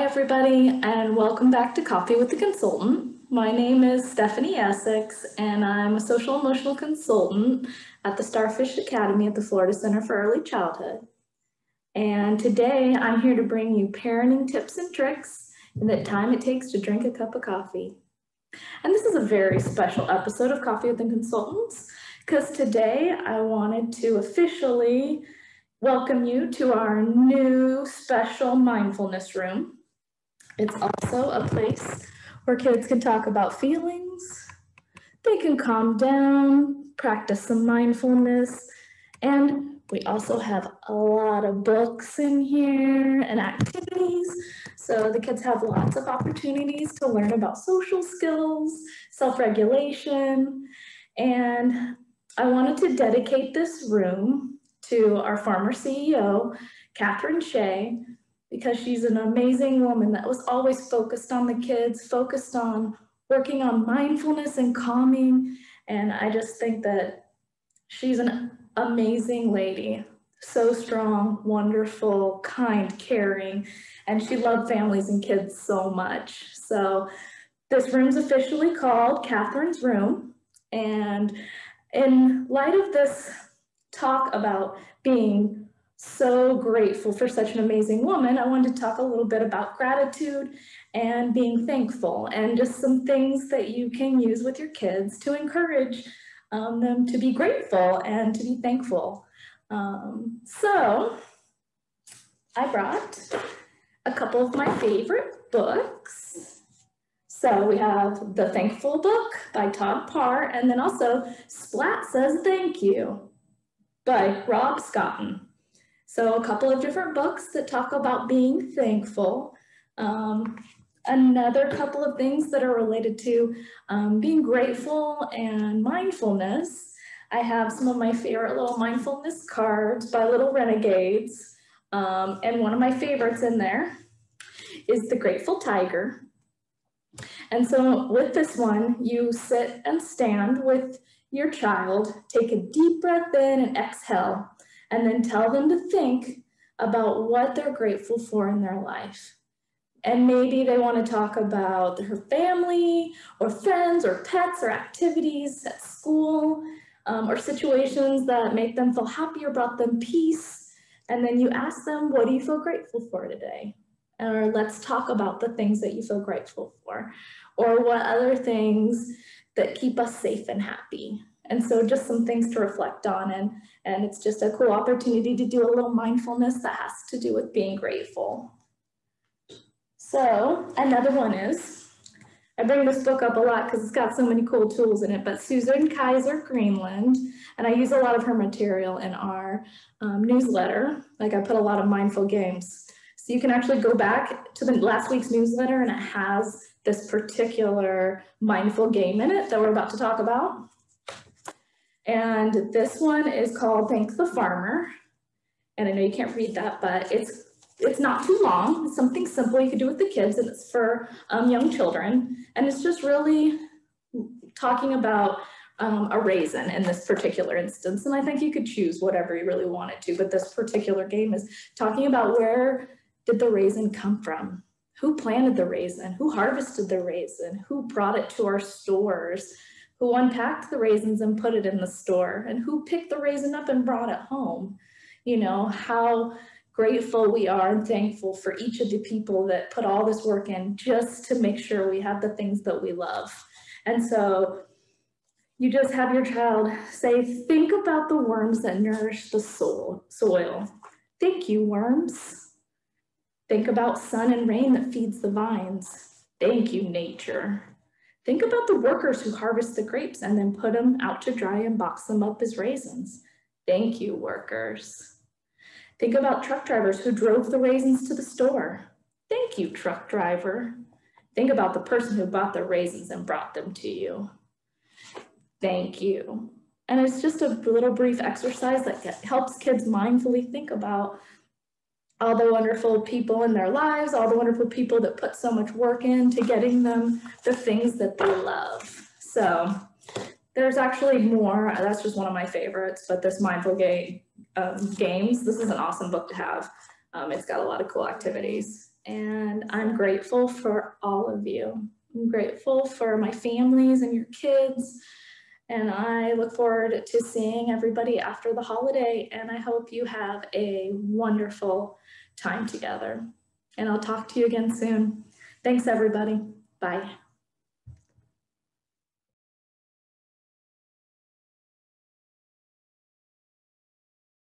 everybody, and welcome back to Coffee with the Consultant. My name is Stephanie Essex, and I'm a social emotional consultant at the Starfish Academy at the Florida Center for Early Childhood. And today I'm here to bring you parenting tips and tricks in the time it takes to drink a cup of coffee. And this is a very special episode of Coffee with the Consultants because today I wanted to officially welcome you to our new special mindfulness room. It's also a place where kids can talk about feelings, they can calm down, practice some mindfulness, and we also have a lot of books in here and activities. So the kids have lots of opportunities to learn about social skills, self-regulation, and I wanted to dedicate this room to our former CEO, Catherine Shea, because she's an amazing woman that was always focused on the kids, focused on working on mindfulness and calming. And I just think that she's an amazing lady, so strong, wonderful, kind, caring, and she loved families and kids so much. So this room's officially called Catherine's Room. And in light of this talk about being so grateful for such an amazing woman, I wanted to talk a little bit about gratitude and being thankful and just some things that you can use with your kids to encourage them to be grateful and to be thankful. So I brought a couple of my favorite books. So we have The Thankful Book by Todd Parr, and then also Splat Says Thank You by Rob Scotton. So a couple of different books that talk about being thankful. Another couple of things that are related to being grateful and mindfulness. I have some of my favorite little mindfulness cards by Little Renegades. And one of my favorites in there is The Grateful Tiger. And so with this one, you sit and stand with your child, take a deep breath in and exhale, and then tell them to think about what they're grateful for in their life. And maybe they want to talk about their family or friends or pets or activities at school or situations that make them feel happy or brought them peace. And then you ask them, what do you feel grateful for today? Or let's talk about the things that you feel grateful for, or what other things that keep us safe and happy. And so just some things to reflect on, and it's just a cool opportunity to do a little mindfulness that has to do with being grateful. So another one is, I bring this book up a lot because it's got so many cool tools in it, but Susan Kaiser Greenland, and I use a lot of her material in our newsletter. Like I put a lot of mindful games. So you can actually go back to the last week's newsletter and it has this particular mindful game in it that we're about to talk about. And this one is called Thank the Farmer. And I know you can't read that, but it's not too long. It's something simple you can do with the kids, and it's for young children. And it's just really talking about a raisin in this particular instance. And I think you could choose whatever you really wanted to, but this particular game is talking about where did the raisin come from? Who planted the raisin? Who harvested the raisin? Who brought it to our stores? Who unpacked the raisins and put it in the store? And who picked the raisin up and brought it home? You know, how grateful we are and thankful for each of the people that put all this work in just to make sure we have the things that we love. And so you just have your child say, think about the worms that nourish the soil. Thank you, worms. Think about sun and rain that feeds the vines. Thank you, nature. Think about the workers who harvest the grapes and then put them out to dry and box them up as raisins. Thank you, workers. Think about truck drivers who drove the raisins to the store. Thank you, truck driver. Think about the person who bought the raisins and brought them to you. Thank you. And it's just a little brief exercise that helps kids mindfully think about all the wonderful people in their lives, all the wonderful people that put so much work into getting them the things that they love. So there's actually more. That's just one of my favorites, but this mindful games, this is an awesome book to have. It's got a lot of cool activities, and I'm grateful for all of you. I'm grateful for my families and your kids, and I look forward to seeing everybody after the holiday, and I hope you have a wonderful time together. And I'll talk to you again soon. Thanks, everybody. Bye.